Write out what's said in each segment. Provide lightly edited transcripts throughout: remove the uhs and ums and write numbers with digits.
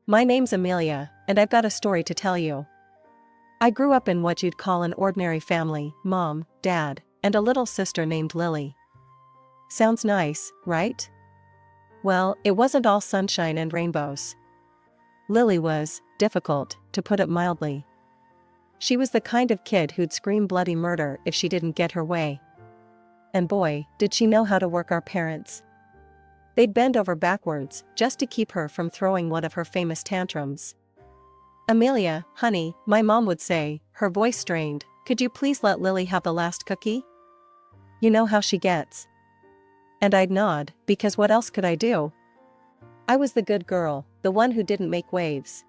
My name's Amelia, and I've got a story to tell you. I grew up in what you'd call an ordinary family: mom, dad, and a little sister named Lily. Sounds nice, right? Well, it wasn't all sunshine and rainbows. Lily was difficult, to put it mildly. She was the kind of kid who'd scream bloody murder if she didn't get her way. And boy, did she know how to work our parents. They'd bend over backwards just to keep her from throwing one of her famous tantrums. "Amelia, honey," my mom would say, her voice strained, "could you please let Lily have the last cookie? You know how she gets." And I'd nod, because what else could I do? I was the good girl, the one who didn't make waves.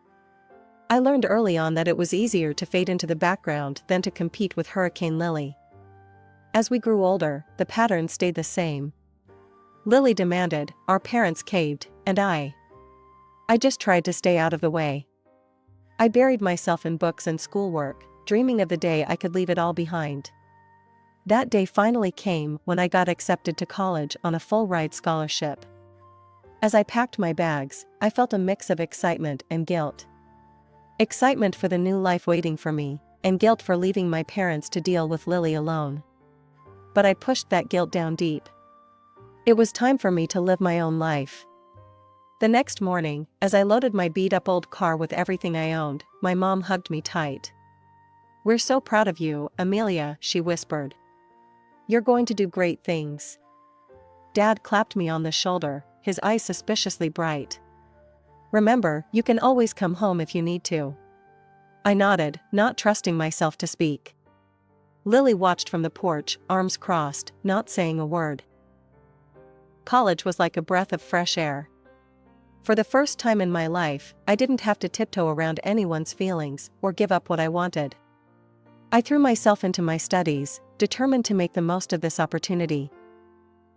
I learned early on that it was easier to fade into the background than to compete with Hurricane Lily. As we grew older, the pattern stayed the same. Lily demanded, our parents caved, and I just tried to stay out of the way. I buried myself in books and schoolwork, dreaming of the day I could leave it all behind. That day finally came when I got accepted to college on a full-ride scholarship. As I packed my bags, I felt a mix of excitement and guilt. Excitement for the new life waiting for me, and guilt for leaving my parents to deal with Lily alone. But I pushed that guilt down deep. It was time for me to live my own life. The next morning, as I loaded my beat-up old car with everything I owned, my mom hugged me tight. "We're so proud of you, Amelia," she whispered. "You're going to do great things." Dad clapped me on the shoulder, his eyes suspiciously bright. "Remember, you can always come home if you need to." I nodded, not trusting myself to speak. Lily watched from the porch, arms crossed, not saying a word. College was like a breath of fresh air. For the first time in my life, I didn't have to tiptoe around anyone's feelings or give up what I wanted. I threw myself into my studies, determined to make the most of this opportunity.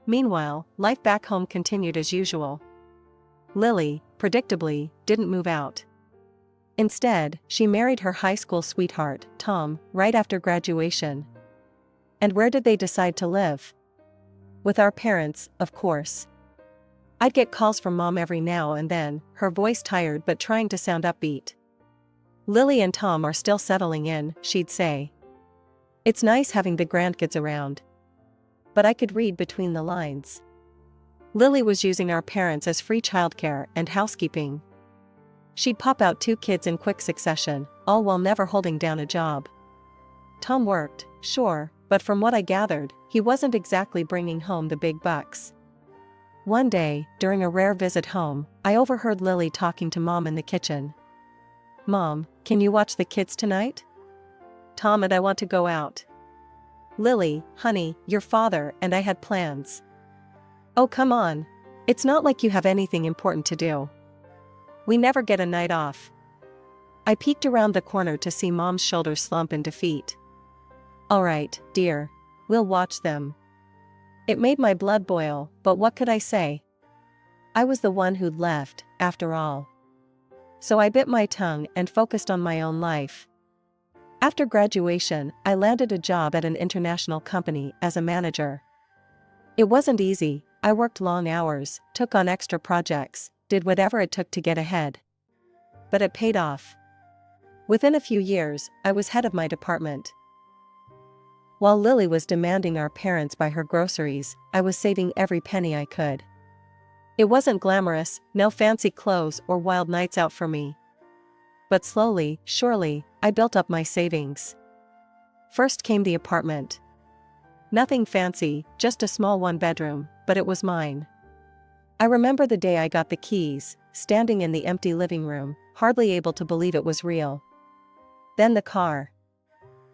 Meanwhile, life back home continued as usual. Lily, predictably, didn't move out. Instead, she married her high school sweetheart, Tom, right after graduation. And where did they decide to live? With our parents, of course. I'd get calls from Mom every now and then, her voice tired but trying to sound upbeat. "Lily and Tom are still settling in," she'd say. "It's nice having the grandkids around." But I could read between the lines. Lily was using our parents as free childcare and housekeeping. She'd pop out 2 kids in quick succession, all while never holding down a job. Tom worked, sure, but from what I gathered, he wasn't exactly bringing home the big bucks. One day, during a rare visit home, I overheard Lily talking to Mom in the kitchen. "Mom, can you watch the kids tonight? Tom and I want to go out." "Lily, honey, your father and I had plans." "Oh, come on. It's not like you have anything important to do. We never get a night off." I peeked around the corner to see Mom's shoulders slump in defeat. "All right, dear. We'll watch them." It made my blood boil, but what could I say? I was the one who'd left, after all. So I bit my tongue and focused on my own life. After graduation, I landed a job at an international company as a manager. It wasn't easy. I worked long hours, took on extra projects, did whatever it took to get ahead. But it paid off. Within a few years, I was head of my department. While Lily was demanding our parents buy her groceries, I was saving every penny I could. It wasn't glamorous, no fancy clothes or wild nights out for me. But slowly, surely, I built up my savings. First came the apartment. Nothing fancy, just a small 1-bedroom, but it was mine. I remember the day I got the keys, standing in the empty living room, hardly able to believe it was real. Then the car.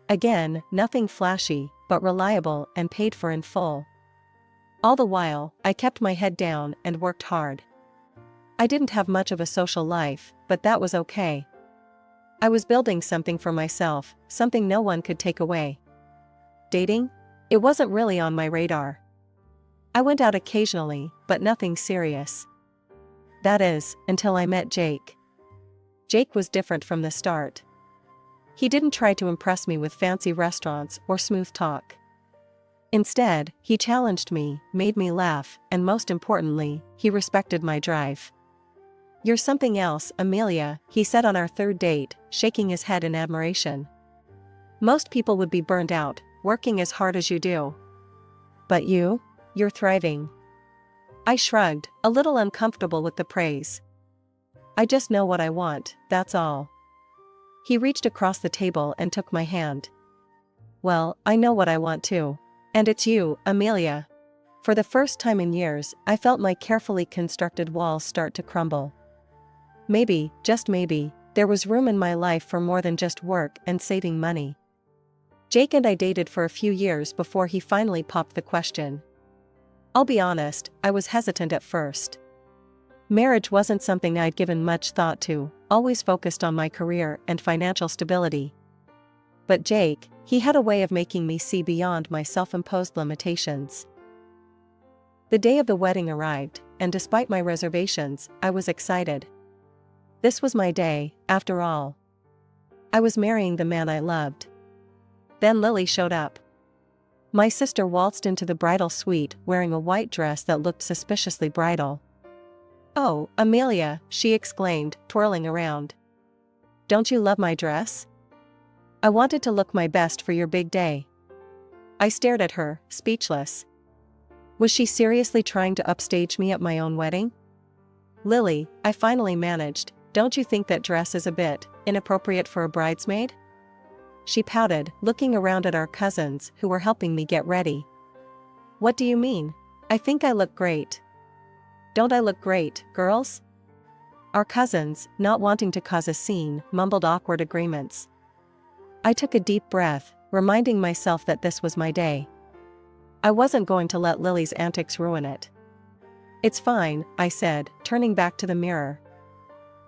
Again, nothing flashy, but reliable and paid for in full. All the while, I kept my head down and worked hard. I didn't have much of a social life, but that was okay. I was building something for myself, something no one could take away. Dating? It wasn't really on my radar. I went out occasionally, but nothing serious. That is, until I met Jake. Jake was different from the start. He didn't try to impress me with fancy restaurants or smooth talk. Instead, he challenged me, made me laugh, and most importantly, he respected my drive. "You're something else, Amelia," he said on our third date, shaking his head in admiration. "Most people would be burned out, working as hard as you do. But you're thriving." I shrugged, a little uncomfortable with the praise. "I just know what I want, that's all." He reached across the table and took my hand. "Well, I know what I want too. And it's you, Amelia." For the first time in years, I felt my carefully constructed walls start to crumble. Maybe, just maybe, there was room in my life for more than just work and saving money. Jake and I dated for a few years before he finally popped the question. I'll be honest, I was hesitant at first. Marriage wasn't something I'd given much thought to, always focused on my career and financial stability. But Jake, he had a way of making me see beyond my self-imposed limitations. The day of the wedding arrived, and despite my reservations, I was excited. This was my day, after all. I was marrying the man I loved. Then Lily showed up. My sister waltzed into the bridal suite wearing a white dress that looked suspiciously bridal. "Oh, Amelia," she exclaimed, twirling around. "Don't you love my dress? I wanted to look my best for your big day." I stared at her, speechless. Was she seriously trying to upstage me at my own wedding? "Lily," I finally managed, "don't you think that dress is a bit inappropriate for a bridesmaid?" She pouted, looking around at our cousins who were helping me get ready. "What do you mean? I think I look great." "Don't I look great, girls?" Our cousins, not wanting to cause a scene, mumbled awkward agreements. I took a deep breath, reminding myself that this was my day. I wasn't going to let Lily's antics ruin it. "It's fine," I said, turning back to the mirror.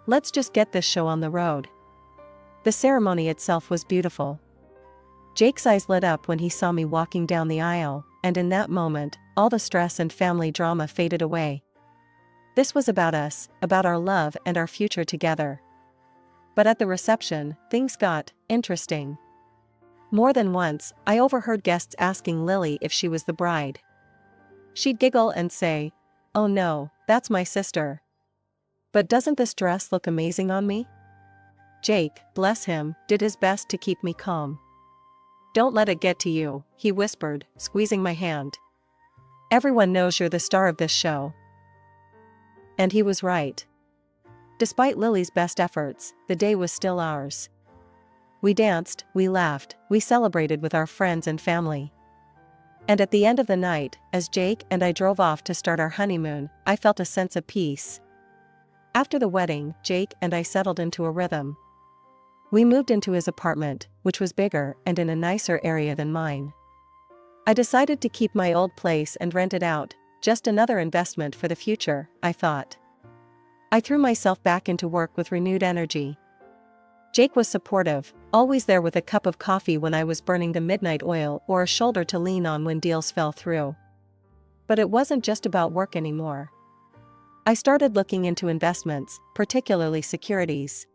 "Let's just get this show on the road." The ceremony itself was beautiful. Jake's eyes lit up when he saw me walking down the aisle, and in that moment, all the stress and family drama faded away. This was about us, about our love and our future together. But at the reception, things got interesting. More than once, I overheard guests asking Lily if she was the bride. She'd giggle and say, "Oh no, that's my sister. But doesn't this dress look amazing on me?" Jake, bless him, did his best to keep me calm. "Don't let it get to you," he whispered, squeezing my hand. "Everyone knows you're the star of this show." And he was right. Despite Lily's best efforts, the day was still ours. We danced, we laughed, we celebrated with our friends and family. And at the end of the night, as Jake and I drove off to start our honeymoon, I felt a sense of peace. After the wedding, Jake and I settled into a rhythm. We moved into his apartment, which was bigger and in a nicer area than mine. I decided to keep my old place and rent it out, just another investment for the future, I thought. I threw myself back into work with renewed energy. Jake was supportive, always there with a cup of coffee when I was burning the midnight oil or a shoulder to lean on when deals fell through. But it wasn't just about work anymore. I started looking into investments, particularly securities.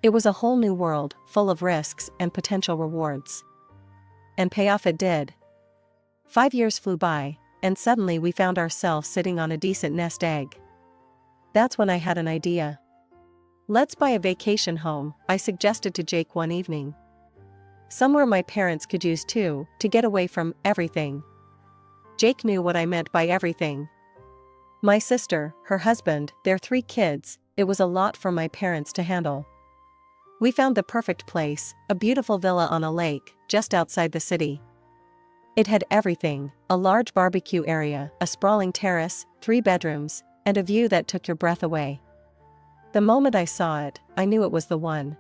It was a whole new world, full of risks and potential rewards. And payoff it did. 5 years flew by, and suddenly we found ourselves sitting on a decent nest egg. That's when I had an idea. "Let's buy a vacation home," I suggested to Jake one evening. "Somewhere my parents could use too, to get away from everything." Jake knew what I meant by everything. My sister, her husband, their 3 kids, it was a lot for my parents to handle. We found the perfect place, a beautiful villa on a lake, just outside the city. It had everything, a large barbecue area, a sprawling terrace, 3 bedrooms, and a view that took your breath away. The moment I saw it, I knew it was the one.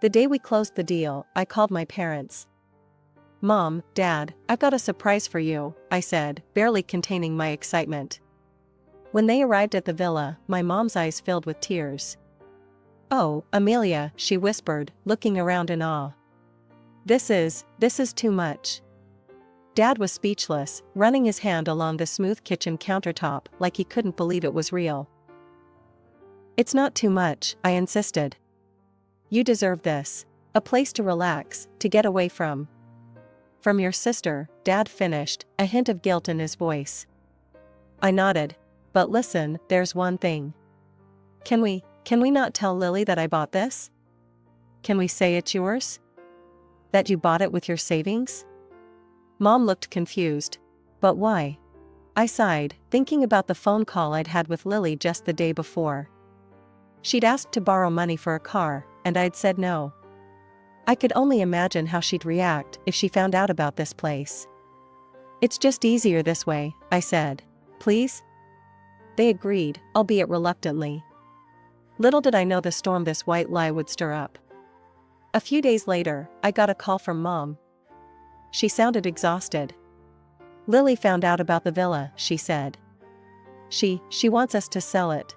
The day we closed the deal, I called my parents. "Mom, Dad, I've got a surprise for you," I said, barely containing my excitement. When they arrived at the villa, my mom's eyes filled with tears. "Oh, Amelia," she whispered, looking around in awe. This is too much." Dad was speechless, running his hand along the smooth kitchen countertop like he couldn't believe it was real. "It's not too much," I insisted. "You deserve this. A place to relax, to get away from." "From your sister," Dad finished, a hint of guilt in his voice. I nodded. "But listen, there's one thing. Can we not tell Lily that I bought this? Can we say it's yours? That you bought it with your savings? Mom looked confused. But why? I sighed, thinking about the phone call I'd had with Lily just the day before. She'd asked to borrow money for a car, and I'd said no. I could only imagine how she'd react if she found out about this place. It's just easier this way, I said. Please? They agreed, albeit reluctantly. Little did I know the storm this white lie would stir up. A few days later, I got a call from Mom. She sounded exhausted. Lily found out about the villa, she said. She wants us to sell it.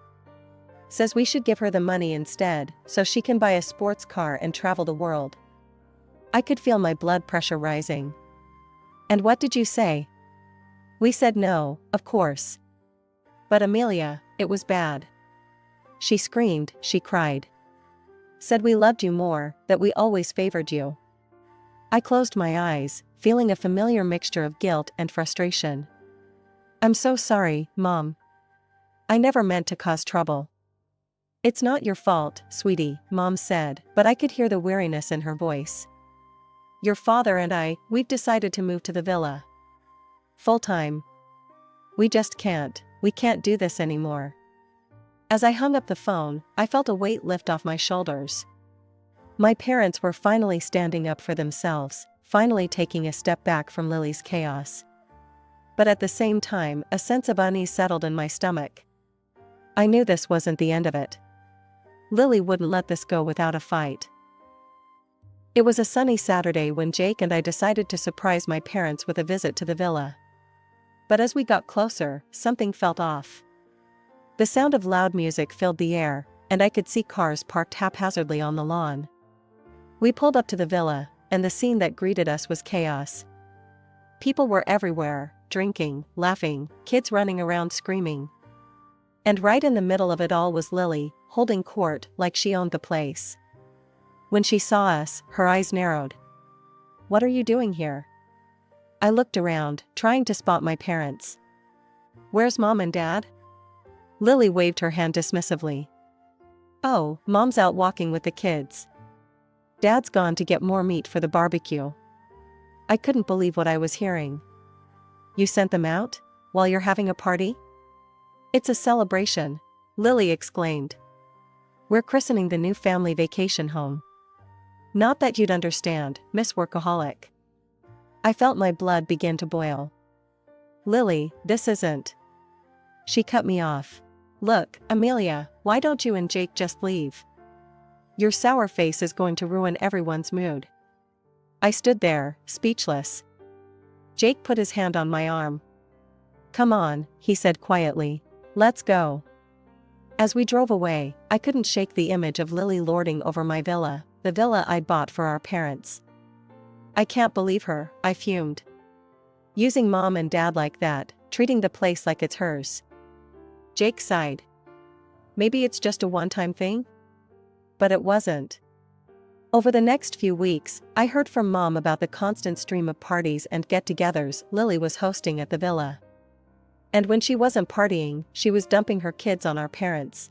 Says we should give her the money instead, so she can buy a sports car and travel the world. I could feel my blood pressure rising. And what did you say? We said no, of course. But Amelia, it was bad. She screamed, she cried. Said we loved you more, that we always favored you. I closed my eyes, feeling a familiar mixture of guilt and frustration. I'm so sorry, Mom. I never meant to cause trouble. It's not your fault, sweetie, Mom said, but I could hear the weariness in her voice. Your father and we've decided to move to the villa. Full-time. We just can't. We can't do this anymore. As I hung up the phone, I felt a weight lift off my shoulders. My parents were finally standing up for themselves, finally taking a step back from Lily's chaos. But at the same time, a sense of unease settled in my stomach. I knew this wasn't the end of it. Lily wouldn't let this go without a fight. It was a sunny Saturday when Jake and I decided to surprise my parents with a visit to the villa. But as we got closer, something felt off. The sound of loud music filled the air, and I could see cars parked haphazardly on the lawn. We pulled up to the villa, and the scene that greeted us was chaos. People were everywhere, drinking, laughing, kids running around screaming. And right in the middle of it all was Lily, holding court like she owned the place. When she saw us, her eyes narrowed. What are you doing here? I looked around, trying to spot my parents. Where's Mom and Dad? Lily waved her hand dismissively. Oh, Mom's out walking with the kids. Dad's gone to get more meat for the barbecue. I couldn't believe what I was hearing. You sent them out? While you're having a party? It's a celebration, Lily exclaimed. We're christening the new family vacation home. Not that you'd understand, Miss Workaholic. I felt my blood begin to boil. Lily, this isn't. She cut me off. Look, Amelia, why don't you and Jake just leave? Your sour face is going to ruin everyone's mood. I stood there, speechless. Jake put his hand on my arm. Come on, he said quietly. Let's go. As we drove away, I couldn't shake the image of Lily lording over my villa, the villa I'd bought for our parents. I can't believe her, I fumed. Using Mom and Dad like that, treating the place like it's hers. Jake sighed. Maybe it's just a one-time thing? But it wasn't. Over the next few weeks, I heard from Mom about the constant stream of parties and get-togethers Lily was hosting at the villa. And when she wasn't partying, she was dumping her kids on our parents.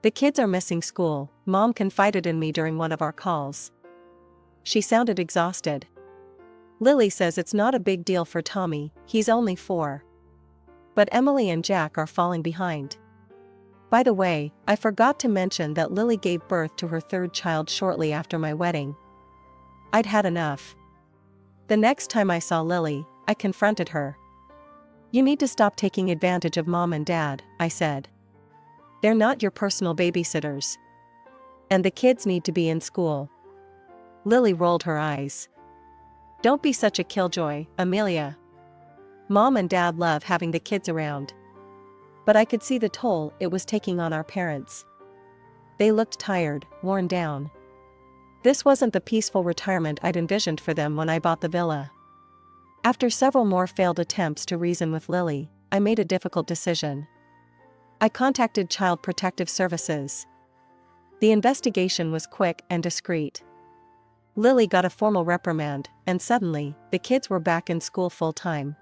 The kids are missing school, Mom confided in me during one of our calls. She sounded exhausted. Lily says it's not a big deal for Tommy, he's only 4. But Emily and Jack are falling behind. By the way, I forgot to mention that Lily gave birth to her 3rd child shortly after my wedding. I'd had enough. The next time I saw Lily, I confronted her. You need to stop taking advantage of Mom and Dad, I said. They're not your personal babysitters. And the kids need to be in school. Lily rolled her eyes. Don't be such a killjoy, Amelia. Mom and Dad love having the kids around. But I could see the toll it was taking on our parents. They looked tired, worn down. This wasn't the peaceful retirement I'd envisioned for them when I bought the villa. After several more failed attempts to reason with Lily, I made a difficult decision. I contacted Child Protective Services. The investigation was quick and discreet. Lily got a formal reprimand, and suddenly, the kids were back in school full-time.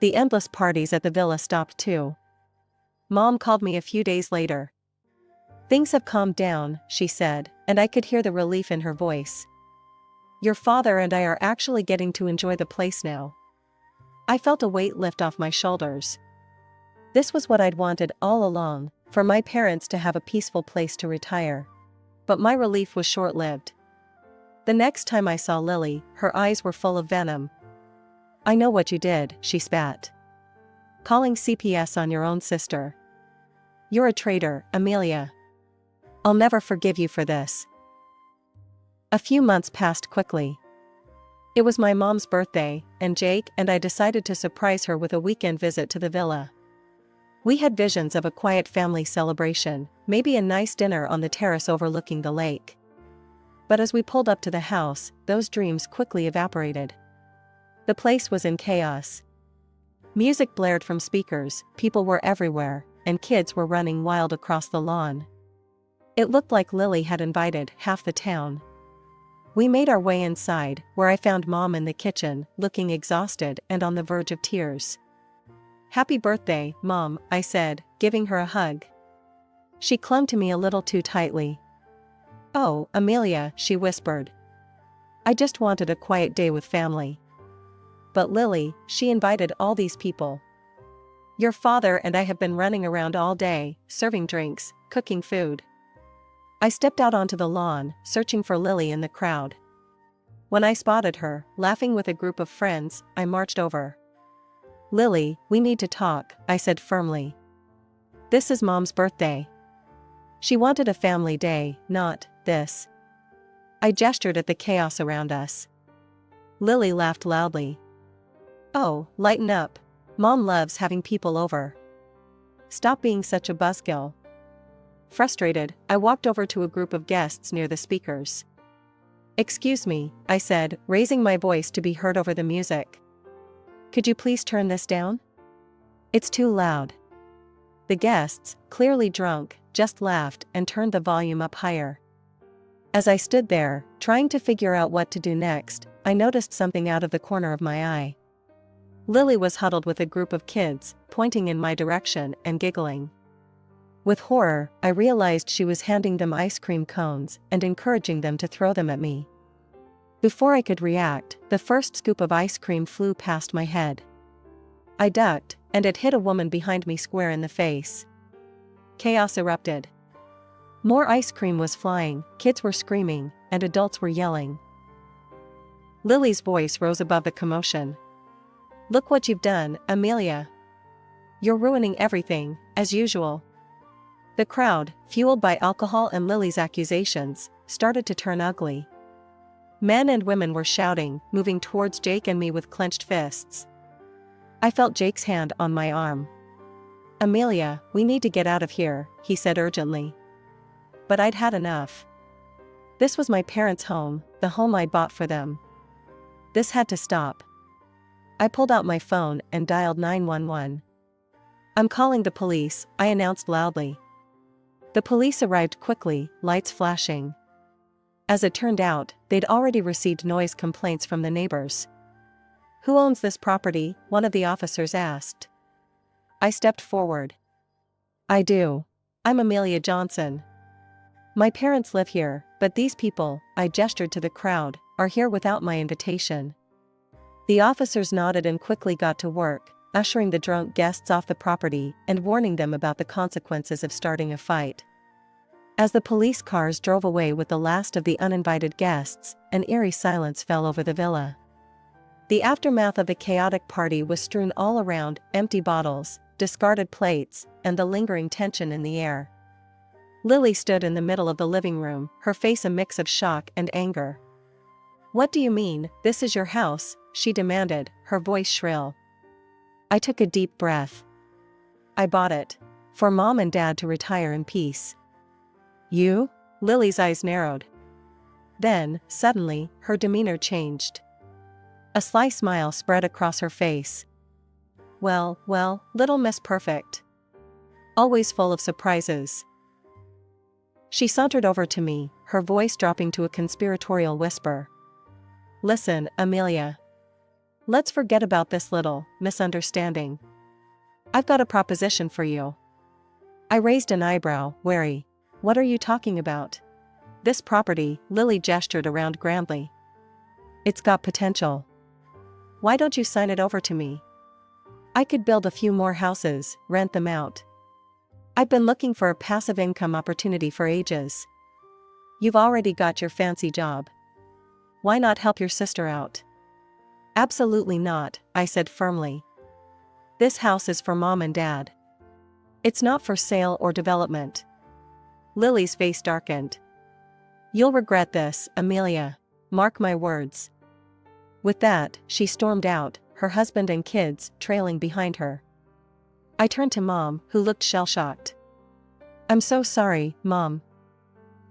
The endless parties at the villa stopped too. Mom called me a few days later. Things have calmed down, she said, and I could hear the relief in her voice. Your father and I are actually getting to enjoy the place now. I felt a weight lift off my shoulders. This was what I'd wanted all along, for my parents to have a peaceful place to retire. But my relief was short-lived. The next time I saw Lily, her eyes were full of venom. I know what you did, she spat. Calling CPS on your own sister. You're a traitor, Amelia. I'll never forgive you for this. A few months passed quickly. It was my mom's birthday, and Jake and I decided to surprise her with a weekend visit to the villa. We had visions of a quiet family celebration, maybe a nice dinner on the terrace overlooking the lake. But as we pulled up to the house, those dreams quickly evaporated. The place was in chaos. Music blared from speakers, people were everywhere, and kids were running wild across the lawn. It looked like Lily had invited half the town. We made our way inside, where I found Mom in the kitchen, looking exhausted and on the verge of tears. Happy birthday, Mom, I said, giving her a hug. She clung to me a little too tightly. Oh, Amelia, she whispered. I just wanted a quiet day with family. But Lily, she invited all these people. Your father and I have been running around all day, serving drinks, cooking food. I stepped out onto the lawn, searching for Lily in the crowd. When I spotted her, laughing with a group of friends, I marched over. Lily, we need to talk, I said firmly. This is Mom's birthday. She wanted a family day, not this. I gestured at the chaos around us. Lily laughed loudly. Oh, lighten up. Mom loves having people over. Stop being such a buzzkill. Frustrated, I walked over to a group of guests near the speakers. Excuse me, I said, raising my voice to be heard over the music. Could you please turn this down? It's too loud. The guests, clearly drunk, just laughed and turned the volume up higher. As I stood there, trying to figure out what to do next, I noticed something out of the corner of my eye. Lily was huddled with a group of kids, pointing in my direction and giggling. With horror, I realized she was handing them ice cream cones and encouraging them to throw them at me. Before I could react, the first scoop of ice cream flew past my head. I ducked, and it hit a woman behind me square in the face. Chaos erupted. More ice cream was flying, kids were screaming, and adults were yelling. Lily's voice rose above the commotion. Look what you've done, Amelia. You're ruining everything, as usual. The crowd, fueled by alcohol and Lily's accusations, started to turn ugly. Men and women were shouting, moving towards Jake and me with clenched fists. I felt Jake's hand on my arm. Amelia, we need to get out of here, he said urgently. But I'd had enough. This was my parents' home, the home I'd bought for them. This had to stop. I pulled out my phone and dialed 911. I'm calling the police, I announced loudly. The police arrived quickly, lights flashing. As it turned out, they'd already received noise complaints from the neighbors. Who owns this property? One of the officers asked. I stepped forward. I do. I'm Amelia Johnson. My parents live here, but these people, I gestured to the crowd, are here without my invitation. The officers nodded and quickly got to work, ushering the drunk guests off the property and warning them about the consequences of starting a fight. As the police cars drove away with the last of the uninvited guests, an eerie silence fell over the villa. The aftermath of the chaotic party was strewn all around, empty bottles, discarded plates, and the lingering tension in the air. Lily stood in the middle of the living room, her face a mix of shock and anger. What do you mean, this is your house? She demanded, her voice shrill. I took a deep breath. I bought it. For Mom and Dad to retire in peace. You? Lily's eyes narrowed. Then, suddenly, her demeanor changed. A sly smile spread across her face. Well, little Miss Perfect. Always full of surprises. She sauntered over to me, her voice dropping to a conspiratorial whisper. Listen, Amelia. Let's forget about this little misunderstanding. I've got a proposition for you. I raised an eyebrow, wary. What are you talking about? This property, Lily gestured around grandly. It's got potential. Why don't you sign it over to me? I could build a few more houses, rent them out. I've been looking for a passive income opportunity for ages. You've already got your fancy job. Why not help your sister out? Absolutely not, I said firmly. This house is for Mom and Dad. It's not for sale or development. Lily's face darkened. You'll regret this, Amelia. Mark my words. With that, she stormed out, her husband and kids trailing behind her. I turned to Mom, who looked shell-shocked. I'm so sorry, Mom.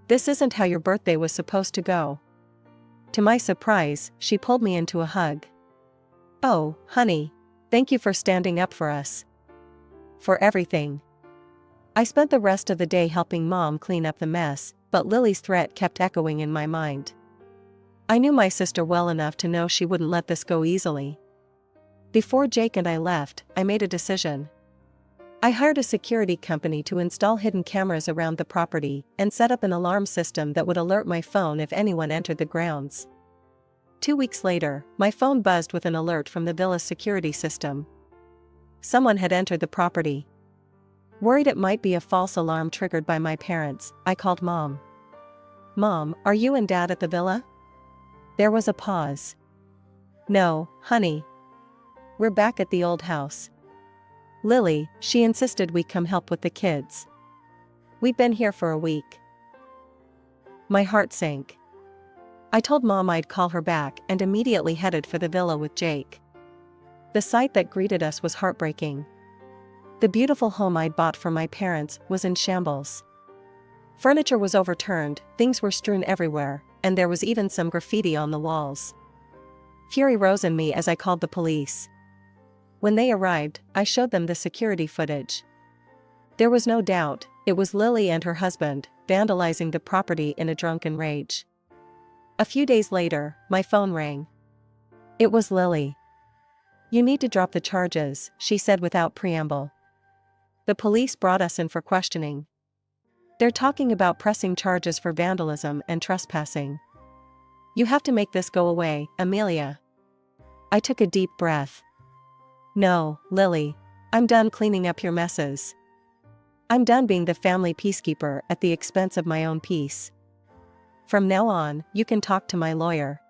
This isn't how your birthday was supposed to go. To my surprise, she pulled me into a hug. Oh, honey. Thank you for standing up for us. For everything. I spent the rest of the day helping Mom clean up the mess, but Lily's threat kept echoing in my mind. I knew my sister well enough to know she wouldn't let this go easily. Before Jake and I left, I made a decision. I hired a security company to install hidden cameras around the property and set up an alarm system that would alert my phone if anyone entered the grounds. 2 weeks later, my phone buzzed with an alert from the villa's security system. Someone had entered the property. Worried it might be a false alarm triggered by my parents, I called Mom. Mom, are you and Dad at the villa? There was a pause. No, honey. We're back at the old house. Lily, she insisted we come help with the kids. We've been here for a week. My heart sank. I told Mom I'd call her back and immediately headed for the villa with Jake. The sight that greeted us was heartbreaking. The beautiful home I'd bought for my parents was in shambles. Furniture was overturned, things were strewn everywhere, and there was even some graffiti on the walls. Fury rose in me as I called the police. When they arrived, I showed them the security footage. There was no doubt, it was Lily and her husband, vandalizing the property in a drunken rage. A few days later, my phone rang. It was Lily. You need to drop the charges, she said without preamble. The police brought us in for questioning. They're talking about pressing charges for vandalism and trespassing. You have to make this go away, Amelia. I took a deep breath. No, Lily. I'm done cleaning up your messes. I'm done being the family peacekeeper at the expense of my own peace. From now on, you can talk to my lawyer.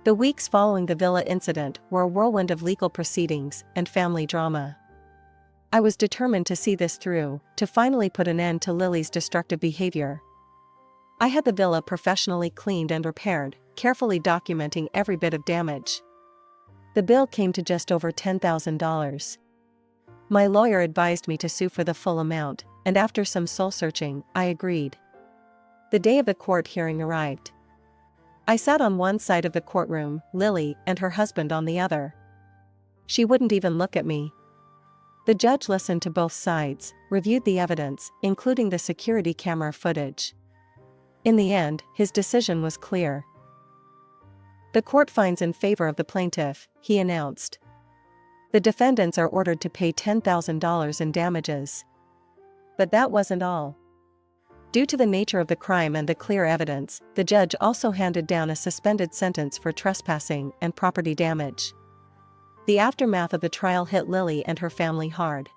The weeks following the villa incident were a whirlwind of legal proceedings and family drama. I was determined to see this through, to finally put an end to Lily's destructive behavior. I had the villa professionally cleaned and repaired, carefully documenting every bit of damage. The bill came to just over $10,000. My lawyer advised me to sue for the full amount, and after some soul-searching, I agreed. The day of the court hearing arrived. I sat on one side of the courtroom, Lily and her husband on the other. She wouldn't even look at me. The judge listened to both sides, reviewed the evidence, including the security camera footage. In the end, his decision was clear. The court finds in favor of the plaintiff, he announced. The defendants are ordered to pay $10,000 in damages. But that wasn't all. Due to the nature of the crime and the clear evidence, the judge also handed down a suspended sentence for trespassing and property damage. The aftermath of the trial hit Lily and her family hard.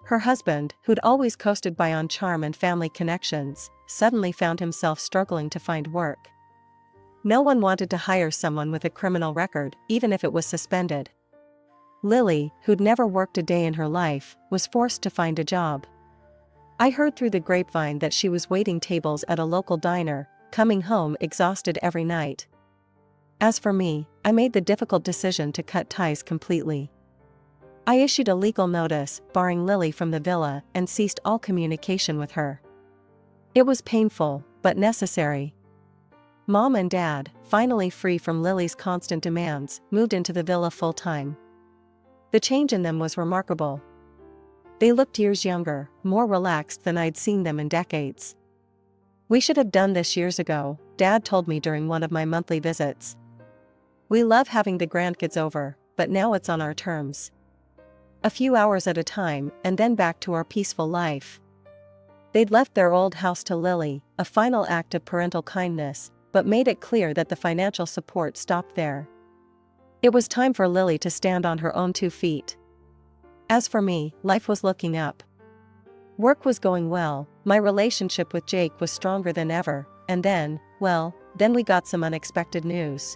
Her husband, who'd always coasted by on charm and family connections, suddenly found himself struggling to find work. No one wanted to hire someone with a criminal record, even if it was suspended. Lily, who'd never worked a day in her life, was forced to find a job. I heard through the grapevine that she was waiting tables at a local diner, coming home exhausted every night. As for me, I made the difficult decision to cut ties completely. I issued a legal notice, barring Lily from the villa, and ceased all communication with her. It was painful, but necessary. Mom and Dad, finally free from Lily's constant demands, moved into the villa full-time. The change in them was remarkable. They looked years younger, more relaxed than I'd seen them in decades. We should have done this years ago, Dad told me during one of my monthly visits. We love having the grandkids over, but now it's on our terms. A few hours at a time, and then back to our peaceful life. They'd left their old house to Lily, a final act of parental kindness, but made it clear that the financial support stopped there. It was time for Lily to stand on her own 2 feet. As for me, life was looking up. Work was going well, my relationship with Jake was stronger than ever, and then we got some unexpected news.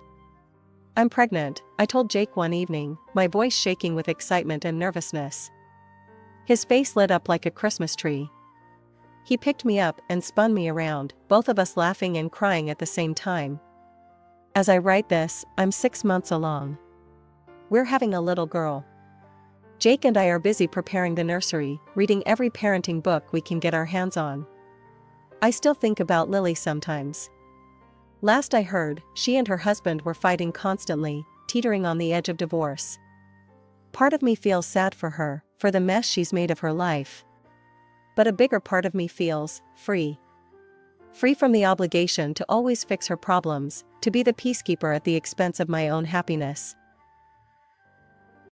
"I'm pregnant," I told Jake one evening, my voice shaking with excitement and nervousness. His face lit up like a Christmas tree. He picked me up and spun me around, both of us laughing and crying at the same time. As I write this, I'm 6 months along. We're having a little girl. Jake and I are busy preparing the nursery, reading every parenting book we can get our hands on. I still think about Lily sometimes. Last I heard, she and her husband were fighting constantly, teetering on the edge of divorce. Part of me feels sad for her, for the mess she's made of her life. But a bigger part of me feels free. Free from the obligation to always fix her problems, to be the peacekeeper at the expense of my own happiness.